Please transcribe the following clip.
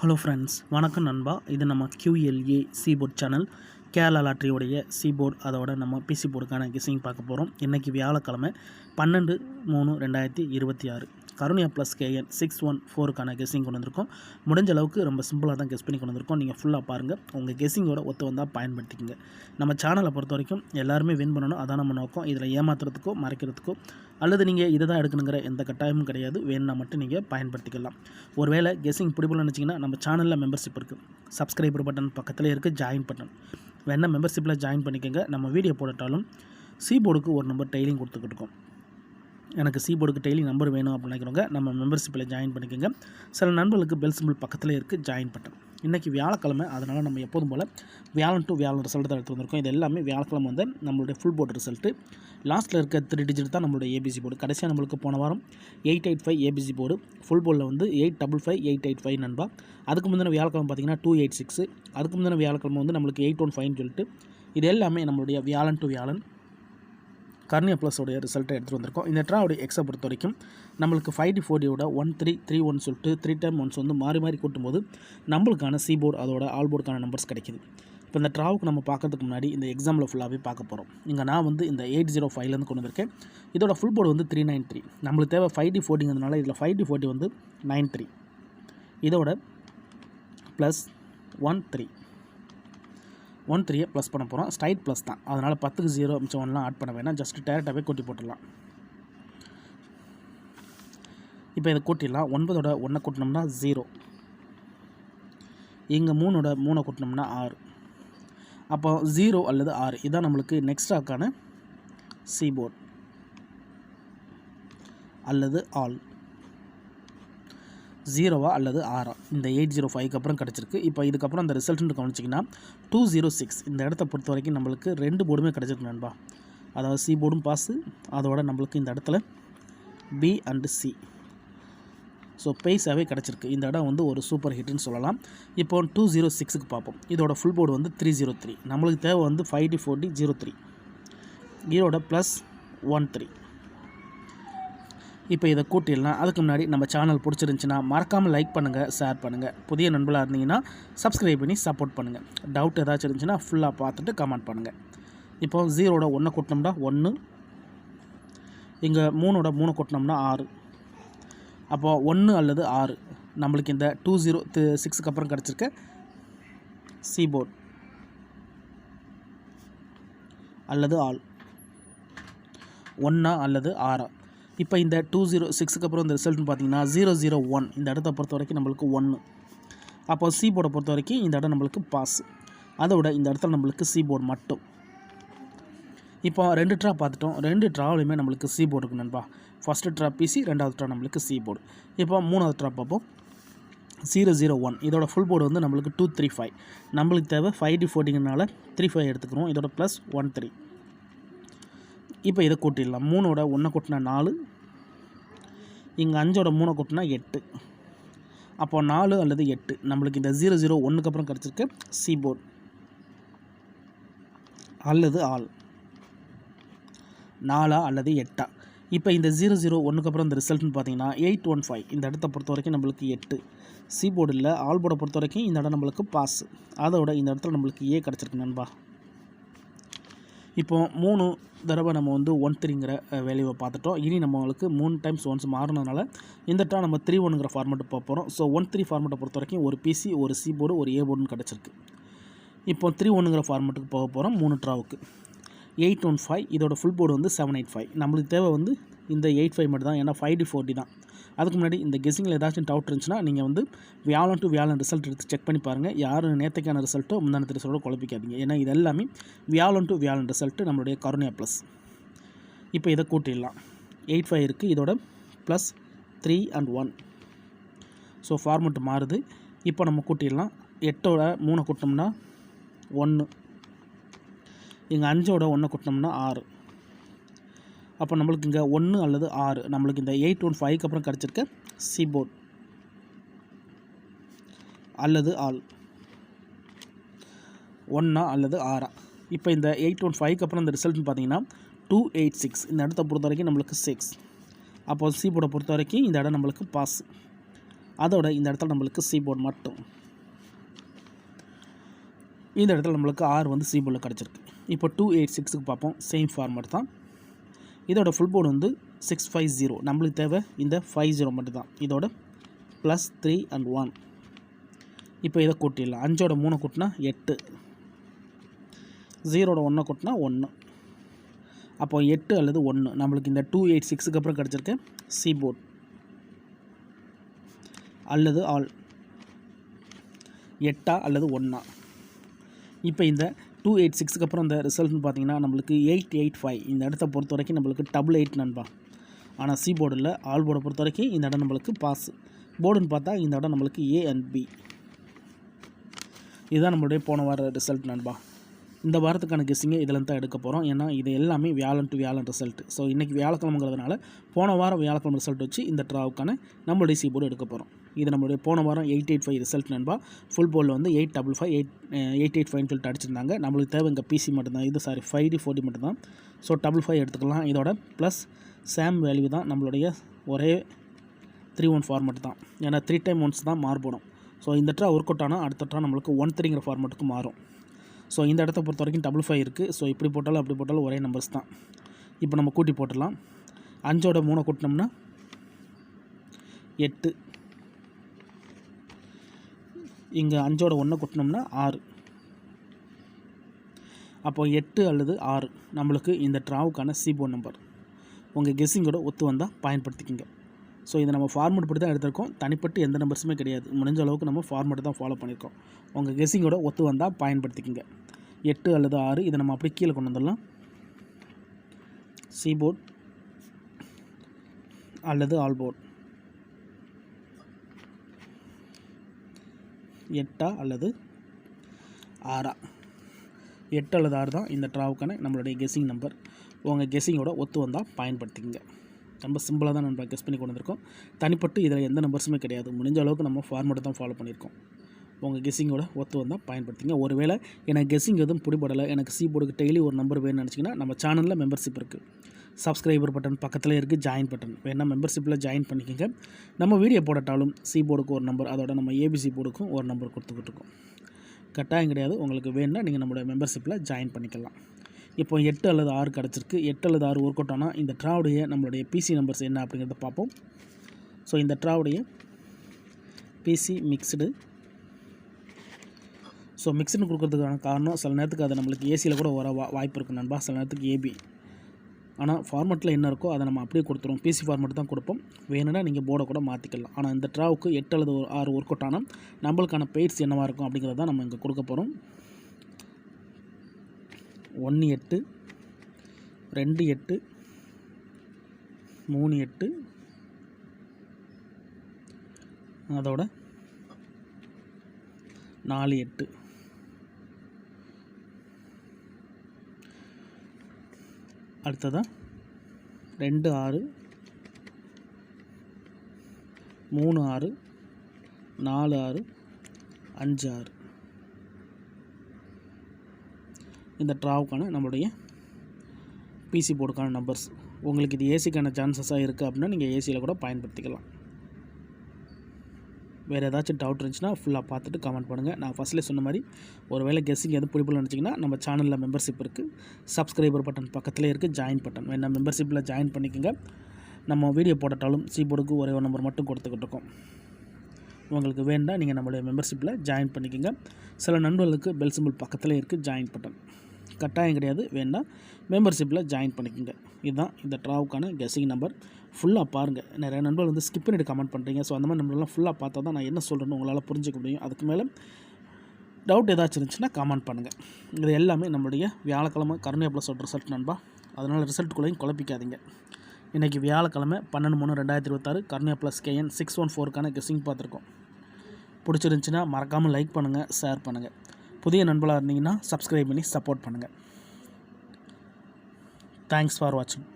Hello friends, வணக்கம் நண்பா. இது நம்ம QLA சீபோர்ட் சேனல். கேரளா லாட்ரியோடைய சீபோர்ட் அதோட நம்ம பிசி போர்டுக்கான கெஸிங் பார்க்க போகிறோம். இன்றைக்கி வியாழக்கிழமை 12/3/2026 கருணியா ப்ளஸ் KN 614க்கான கெஸிங் கொண்டு வந்திருக்கோம். முடிஞ்ச அளவுக்கு ரொம்ப சிம்பிளாக தான் கெஸ் பண்ணி கொண்டு வந்திருக்கோம். நீங்கள் ஃபுல்லாக பாருங்கள். உங்கள் கெஸிங்கோட ஒத்து வந்தால் பயன்படுத்திக்கங்க. நம்ம சேனலை பொறுத்த வரைக்கும் எல்லாருமே வின் பண்ணணும், அதான் நம்ம நோக்கம். இதில் ஏமாத்துறதுக்கோ மறைக்கிறதுக்கோ அல்லது நீங்கள் இதை தான் எடுக்கணுங்கிற எந்த கட்டாயமும் கிடையாது. வேணும்னா மட்டும் நீங்கள் பயன்படுத்திக்கலாம். ஒருவேளை கெஸிங் பிடிப்பலன்னு நினச்சிங்கன்னா நம்ம சேனலில் மெம்பர்ஷிப் இருக்குது. சப்ஸ்கிரைபர் பட்டன் பக்கத்தில் இருக்குது, ஜாயின் பட்டன் வேணால் மெம்பர்ஷிப்பில் ஜாயின் பண்ணிக்கோங்க. நம்ம வீடியோ போட்டாலும் சீபோர்டுக்கு ஒரு நம்பர் டெய்லியும் கொடுத்துக்கிட்டு இருக்கோம். எனக்கு சீபோர்டுக்கு டெய்லி நம்பர் வேணும் அப்படின்னு நினைக்கிறவங்க நம்ம மெம்பர்ஷிப்பில் ஜாயின் பண்ணிக்கோங்க. சில நண்பர்களுக்கு பெல் சிம்பிள் பக்கத்தில் இருக்குது, ஜாயின் பட்டன். இன்றைக்கி வியாழக்கிழமை, அதனால் நம்ம எப்போதும் போல் வியாழன் டு வியாழன் ரிசல்ட் தான் எடுத்து வந்திருக்கோம். இது எல்லாமே வியாழக்கிழமை வந்து நம்மளுடைய ஃபுல் போர்டு ரிசல்ட்டு. லாஸ்ட்டில் இருக்க 3 டிஜிட் தான் நம்மளுடைய ஏபிசி போர்டு. கடைசியாக நம்மளுக்கு போன வாரம் 885 ஏபிசி போர்டு, ஃபுல் போர்டில் வந்து 855 885 நண்பா. அதுக்கு முந்தின வியாழக்கிழமை பார்த்திங்கன்னா 286, அதுக்கு முந்தின வியாழக்கிழமை வந்து நம்மளுக்கு 815 சொல்லிட்டு இது எல்லாமே நம்மளுடைய வியாழன் டு வியாழன் கருணியா ப்ளஸோடைய ரிசல்ட்டை எடுத்துகிட்டு வந்திருக்கோம். இந்த ட்ராவுடைய எக்ஸை பொறுத்த வரைக்கும் நம்மளுக்கு 5D4Dயோட 1331 சொல்லிட்டு 3 டைம் ஒன்ஸ் வந்து மாறி மாறி கூட்டும்போது நம்மளுக்கான சீபோர்டு அதோட ஆல் போர்டுக்கான நம்பர்ஸ் கிடைக்கிது. இப்போ இந்த ட்ராவுக்கு நம்ம பார்க்கறதுக்கு முன்னாடி இந்த எக்ஸாமில் ஃபுல்லாகவே பார்க்க போகிறோம். இங்கே நான் வந்து இந்த 805லேருந்து கொண்டு வந்திருக்கேன். இதோட ஃபுல் போர்டு வந்து 393. நம்மளுக்கு தேவை 5D40ங்கிறதுனால இதில் 5D40 வந்து 93. இதோட ப்ளஸ் 13 ப்ளஸ் பண்ண போகிறோம். ஸ்ட்ரைட் ப்ளஸ் தான், அதனால் 10க்கு 0 மிச்சம் 1லாம் ஆட் பண்ண வேணாம். ஜஸ்ட் டேரெக்டாகவே கூட்டி போட்டுடலாம். இப்போ இதை கூட்டிடலாம். 9ஓட 1 கூட்டினோம்னா 0, இங்கே 3ஓட 3 கூட்டினோம்னா 6. அப்போ 0 அல்லது 6 இதுதான் நம்மளுக்கு நெக்ஸ்டாக்கான சீபோர்ட் அல்லது ஆல். 0வா அல்லது 6 இந்த 805க்கு அப்புறம் கிடச்சிருக்கு. இப்போ இதுக்கப்புறம் அந்த ரிசல்ட்னு கவனிச்சிங்கன்னா 206 இந்த இடத்த பொறுத்த வரைக்கும் நம்மளுக்கு 2 போர்டுமே கிடச்சிருக்கு நண்பா. அதாவது சி போர்டும் பாஸு, அதோட நம்மளுக்கு இந்த இடத்துல B அண்டு C ஸோ பேஸாகவே கிடச்சிருக்கு. இந்த இடம் வந்து ஒரு சூப்பர் ஹிட்னு சொல்லலாம். இப்போ 206க்கு பார்ப்போம். இதோட ஃபுல் போர்டு வந்து 303. நம்மளுக்கு தேவை வந்து 5D4D 03. இதோட ப்ளஸ் 13. இப்போ இதை கூட்டிடலாம். அதுக்கு முன்னாடி நம்ம சேனல் பிடிச்சிருந்துச்சின்னா மறக்காமல் லைக் பண்ணுங்கள், ஷேர் பண்ணுங்கள். புதிய நண்பர்களாக இருந்தீங்கன்னா சப்ஸ்கிரைப் பண்ணி சப்போர்ட் பண்ணுங்கள். டவுட் ஏதாச்சும் இருந்துச்சுன்னா ஃபுல்லாக பார்த்துட்டு கமெண்ட் பண்ணுங்கள். இப்போ 0ஓட 1 கூட்டினோம்னா 1, இங்கே 3ஓட 3 கூட்டினோம்னா 6. அப்போது 1 அல்லது 6 நம்மளுக்கு இந்த 206க்கு அப்புறம் கிடச்சிருக்க சீபோர்ட் அல்லது ஆல் 1 அல்லது 6. இப்போ இந்த 206க்கு அப்புறம் இந்த ரிசல்ட்னு பார்த்தீங்கன்னா 001 இந்த இடத்த பொறுத்த வரைக்கும் நம்மளுக்கு 1. அப்போ சி போர்டை பொறுத்த வரைக்கும் இந்த இடம் நம்மளுக்கு பாஸ். அதோட இந்த இடத்துல நம்மளுக்கு சி போர்டு மட்டும். இப்போ 2 ட்ரா பார்த்துட்டோம். 2 ட்ராவிலையுமே நம்மளுக்கு சி போர்டு இருக்குது நண்பா. ஃபஸ்ட்டு ட்ரா பிசி, 2வது ட்ரா நம்மளுக்கு சி போர்டு. இப்போ 3வது ட்ரா பார்ப்போம். 001 இதோட ஃபுல் போர்டு வந்து நம்மளுக்கு 235. நம்மளுக்கு தேவை 5D40ங்கனால 35 எடுத்துக்கிறோம். இதோட ப்ளஸ் 13. இப்போ இதை கூட்டிடலாம். 3ஓட 1 கூட்டினா 4, இங்கே 5ஓட 3 கூட்டினா 8. அப்போ 4 அல்லது 8 நம்மளுக்கு இந்த 001க்கு அப்புறம் கிடச்சிருக்கு சி போர்ட் அல்லது ஆல் 4 அல்லது 8. இப்போ இந்த 001க்கு அப்புறம் இந்த ரிசல்ட்னு பார்த்தீங்கன்னா 815 இந்த இடத்த பொறுத்த வரைக்கும் நம்மளுக்கு 8 சி போர்டு இல்லை. ஆல் போர்டை பொறுத்த வரைக்கும் இந்த இடம் நம்மளுக்கு பாஸ். அதோட இந்த இடத்துல நம்மளுக்கு ஏ கிடச்சிருக்கு நண்பா. இப்போ 3 தடவை நம்ம வந்து 13ங்கிற வேல்யூவை பார்த்துட்டோம். இனி நம்மளுக்கு 3 டைம்ஸ் ஒன்ஸ் மாறினதுனால இந்த ட்ரா நம்ம 31ங்கிற ஃபார்மெட்டு பார்க்க போகிறோம். ஸோ 13 ஃபார்மெட்டை பொறுத்த வரைக்கும் ஒரு பிசி, ஒரு சி போர்டு, ஒரு ஏ போர்டுன்னு கிடச்சிருக்கு. இப்போ 31ங்கிற ஃபார்மெட்டுக்கு போக போகிறோம் 3 ட்ராவுக்கு. 815 இதோட ஃபுல் போர்டு வந்து 785. நம்மளுக்கு தேவை வந்து இந்த 85 மட்டும் தான், ஏன்னா 5D40 தான். அதுக்கு முன்னாடி இந்த கெஸிங்கில் ஏதாச்சும் டவுட் இருந்துச்சுன்னா நீங்கள் வந்து வியாழன் டு வியாழன் ரிசல்ட் எடுத்து செக் பண்ணி பாருங்கள். யாரும் நேற்றுக்கான ரிசல்ட்டோ முந்தானத்து ரிசல்ட்டோ குழப்பிக்காதீங்க. ஏன்னா இது எல்லாமே வியாழன் டு வியாழன் ரிசல்ட்டு நம்மளுடைய கருணியா ப்ளஸ். இப்போ இதை கூட்டிடலாம். 85 இருக்குது, இதோட ப்ளஸ் 3 and 1. ஸோ ஃபார்மெட் மாறுது. இப்போ நம்ம கூட்டிடலாம். 8ஓட 3 கூட்டினோம்னா 1, இங்கே 5ஓட 1 கூட்டினோம்னா 6. அப்போ நம்மளுக்கு இங்கே 1 அல்லது 6 நம்மளுக்கு இந்த 815க்கு அப்புறம் கிடச்சிருக்க சி போர்ட் அல்லது ஆல் 1 அல்லது 6. இப்போ இந்த 815க்கு அப்புறம் இந்த ரிசல்ட்னு பார்த்தீங்கன்னா 286 இந்த இடத்த பொறுத்த வரைக்கும் நம்மளுக்கு 6. அப்போ சி போர்டை பொறுத்த வரைக்கும் இந்த இடம் நம்மளுக்கு பாஸ். அதோட இந்த இடத்துல நம்மளுக்கு சி போர்டு மட்டும், இந்த இடத்துல நம்மளுக்கு ஆர் வந்து சி போர்டில் கிடச்சிருக்கு. இப்போ 286க்கு பார்ப்போம். சேம் ஃபார்மேட் தான். இதோட ஃபுல் போர்டு வந்து 650. நம்மளுக்கு தேவை இந்த 50 மட்டும் தான். இதோட +3 and 1. இப்போ இதை கூட்டிடலாம். 5ஓட 3 கூட்டினா 8, 0ஓட 1 கூட்டினா 1. அப்போ 8 அல்லது 1 நம்மளுக்கு இந்த 286க்கு அப்புறம் கிடச்சிருக்கு சி போர்டு அல்லது ஆல் 8 அல்லது 1. இப்போ இந்த 286க்கு அப்புறம் இந்த ரிசல்ட்னு பார்த்தீங்கன்னா நம்மளுக்கு 885. இந்த இடத்த பொறுத்த வரைக்கும் நம்மளுக்கு 888 நண்பா. ஆனால் சி போர்டு இல்லை, ஆல் போர்டை பொறுத்த வரைக்கும் இந்த இடம் நம்மளுக்கு பாஸ். போர்டுன்னு பார்த்தா இந்த இடம் நம்மளுக்கு ஏ அண்ட் பி. இதுதான் நம்மளுடைய போன வார ரிசல்ட் நண்பா. இந்த வாரத்துக்கான கெஸ்ஸிங்கை இதில் தான் எடுக்க போகிறோம். ஏன்னா இது எல்லாமே வியாழன் டு வியாழன் ரிசல்ட். ஸோ இன்றைக்கி வியாழக்கிழமைங்கிறதுனால போன வாரம் வியாழக்கிழமை ரிசல்ட் வச்சு இந்த ட்ராவுக்கான நம்மளுடைய சி போர்டு எடுக்க போகிறோம். இது நம்மளுடைய போன வாரம் 885 ரிசல்ட் நண்பா. ஃபுல் போர்டில் வந்து 855 885 சொல்லிட்டு அடிச்சிருந்தாங்க. நம்மளுக்கு தேவை இங்கே பிசி மட்டும்தான். இது 5D 4D மட்டும்தான். ஸோ 55 எடுத்துக்கலாம். இதோட ப்ளஸ் சேம் வேல்யூ தான். நம்மளுடைய ஒரே 3-1 ஃபார்மெட் தான். ஏன்னா 3 டைம் ஒன்ஸ் தான் மாறுபடும். ஸோ இந்த ட்ரா ஒர்க் அவுட் ஆனால் அடுத்த ட்ரா நம்மளுக்கு 1-3ங்கிற ஃபார்மெட்டுக்கு மாறும். ஸோ இந்த இடத்த பொறுத்த வரைக்கும் 55 இருக்குது. ஸோ இப்படி போட்டாலும் அப்படி போட்டாலும் ஒரே நம்பர்ஸ் தான். இப்போ நம்ம கூட்டி போட்டுடலாம். 5ஓட 3 கூட்டினோம்னா 8, இங்கே 5ஓட 1 கூட்டினோம்னா 6. அப்போ 8 அல்லது 6 நம்மளுக்கு இந்த ட்ராவுக்கான சி போர்டு நம்பர். உங்கள் கெஸ்ஸிங்கோட ஒத்து வந்தால் பயன்படுத்திக்கோங்க. ஸோ இதை நம்ம ஃபார்மெட் படி தான் எடுத்திருக்கோம். தனிப்பட்டு எந்த நம்பர்ஸுமே கிடையாது. முடிஞ்ச அளவுக்கு நம்ம ஃபார்மெட் தான் ஃபாலோ பண்ணியிருக்கோம். உங்கள் கெஸ்ஸிங்கோட ஒத்து வந்தால் பயன்படுத்திக்கோங்க. 8 அல்லது 6 இதை நம்ம அப்படியே கீழே கொண்டு வந்துடலாம். சி போர்டு அல்லது ஆல் போர்டு 8 அல்லது 6. 8 அல்லது 6 தான் இந்த ட்ராவுக்கான நம்மளுடைய கெஸ்ஸிங் நம்பர். உங்கள் கெஸ்ஸிங்கோட ஒத்து வந்தால் பயன்படுத்திக்கங்க. ரொம்ப சிம்பிளாக தான் நம்ம கெஸ் பண்ணி கொண்டு வந்திருக்கோம். தனிப்பட்டு இதில் எந்த நம்பர்ஸுமே கிடையாது. முடிஞ்ச அளவுக்கு நம்ம ஃபார்மெட்டை தான் ஃபாலோ பண்ணியிருக்கோம். உங்கள் கெஸ்ஸிங்கோட ஒத்து வந்தால் பயன்படுத்திங்க. ஒருவேளை எனக்கு கெஸ்ஸிங் எதுவும் பிடிபடலை, எனக்கு சி போர்டுக்கு டெய்லி ஒரு நம்பர் வேணும்னு நினச்சிங்கன்னா நம்ம சேனலில் மெம்பர்ஷிப் இருக்குது. சப்ஸ்கிரைபர் பட்டன் பக்கத்தில் இருக்குது, ஜாயின் பட்டன் வேணால் மெம்பர்ஷிப்பில் ஜாயின் பண்ணிக்கோங்க. நம்ம வீடியோ போடட்டாலும் சி போர்டுக்கு ஒரு நம்பர், அதோட நம்ம ஏபிசி போர்டுக்கும் ஒரு நம்பர் கொடுத்துக்கிட்டு இருக்கோம். கட்டாயம் கிடையாது. உங்களுக்கு வேணும்னா நீங்கள் நம்மளோட மெம்பர்ஷிப்பில் ஜாயின் பண்ணிக்கலாம். இப்போ 8 அல்லது 6 கிடச்சிருக்கு. 8 அல்லது 6 ஒர்க் அவுட் ஆனால் இந்த ட்ராவுடைய நம்மளுடைய பிசி நம்பர்ஸ் என்ன அப்படிங்கிறத பார்ப்போம். ஸோ இந்த ட்ராவுடைய பிசி மிக்ஸ்டு. ஸோ மிக்ஸ்டுன்னு கொடுக்குறதுக்கான காரணம் சில நேரத்துக்கு அது நம்மளுக்கு ஏசியில் கூட வர வாய்ப்பு இருக்குது நண்பா. சில நேரத்துக்கு ஏபி. ஆனால் ஃபார்மெட்டில் என்ன இருக்கோ அதை நம்ம அப்படியே கொடுத்துருவோம். பிசி ஃபார்மெட் தான் கொடுப்போம். வேணும்னா நீங்கள் போர்டை கூட மாற்றிக்கலாம். ஆனால் இந்த ட்ராவுக்கு 8 அல்லது 6 ஒர்க் அவுட் ஆனால் நம்மளுக்கான பெய்ட்ஸ் என்னவாக இருக்கும் அப்படிங்கிறத தான் நம்ம இங்கே கொடுக்க போகிறோம். 1-8, 2-8, 3-8, அதோட 4-8. அடுத்ததாக 2-6, 3-6, 4-6, 5-6. இந்த ட்ராவுக்கான நம்மளுடைய பிசி போர்டுக்கான நம்பர்ஸ். உங்களுக்கு இது ஏசிக்கான சான்சஸாக இருக்குது அப்படின்னா நீங்கள் ஏசியில் கூட பயன்படுத்திக்கலாம். வேறு ஏதாச்சும் டவுட் இருந்துச்சுன்னா ஃபுல்லாக பார்த்துட்டு கமெண்ட் பண்ணுங்கள். நான் ஃபஸ்ட்லேயே சொன்ன மாதிரி ஒரு வேளை கெஸ்ஸிங் எதுவும் பிடிப்பல நினச்சிங்கன்னா நம்ம சேனலில் மெம்பர்ஷிப் இருக்குது. சப்ஸ்கிரைபர் பட்டன் பக்கத்தில் இருக்குது, ஜாயின் பட்டன் வேணால் மெம்பர்ஷிப்பில் ஜாயின் பண்ணிக்கோங்க. நம்ம வீடியோ போட்டாலும் சி போர்டுக்கு ஒரே ஒரு நம்பர் மட்டும் கொடுத்துக்கிட்டு இருக்கோம். உங்களுக்கு வேண்டாம் நீங்கள் நம்மளுடைய மெம்பர்ஷிப்பில் ஜாயின் பண்ணிக்கோங்க. சில நண்பர்களுக்கு பெல் சிம்பிள் பக்கத்தில் இருக்குது, ஜாயின் பட்டன். கட்டாயம் கிடையாது. வேண்டாம் மெம்பர்ஷிப்பில் ஜாயின் பண்ணிக்கோங்க. இதுதான் இந்த ட்ராவுக்கான கெஸ்ஸிங் நம்பர். ஃபுல்லாக பாருங்கள். நிறைய நண்பர்கள் வந்து ஸ்கிப் பண்ணிட்டு கமெண்ட் பண்ணுறீங்க. ஸோ அந்த மாதிரி நம்பர்லாம் ஃபுல்லாக பார்த்தா தான் நான் என்ன சொல்கிறேன்னு உங்களால் புரிஞ்சிக்க முடியும். அதுக்கு மேலே டவுட் ஏதாச்சும் இருந்துச்சுன்னா கமெண்ட் பண்ணுங்கள். இது எல்லாமே நம்மளுடைய வியாழக்கிழமை கருணையா ப்ளஸ் ரிசல்ட் நண்பா. அதனால் ரிசல்ட்டுக்குள்ளேயும் குழப்பிக்காதீங்க. இன்றைக்கி வியாழக்கிழமை 12/3/2026 கருணையா ப்ளஸ் KN 614க்கான கெஸ்ஸிங் பார்த்துருக்கோம். பிடிச்சிருந்துச்சின்னா மறக்காமல் லைக் பண்ணுங்கள், ஷேர் பண்ணுங்கள். புதிய நண்பர்களாக இருந்தீங்கன்னா சப்ஸ்கிரைப் பண்ணி சப்போர்ட் பண்ணுங்கள். தேங்க்ஸ் ஃபார் வாட்சிங்.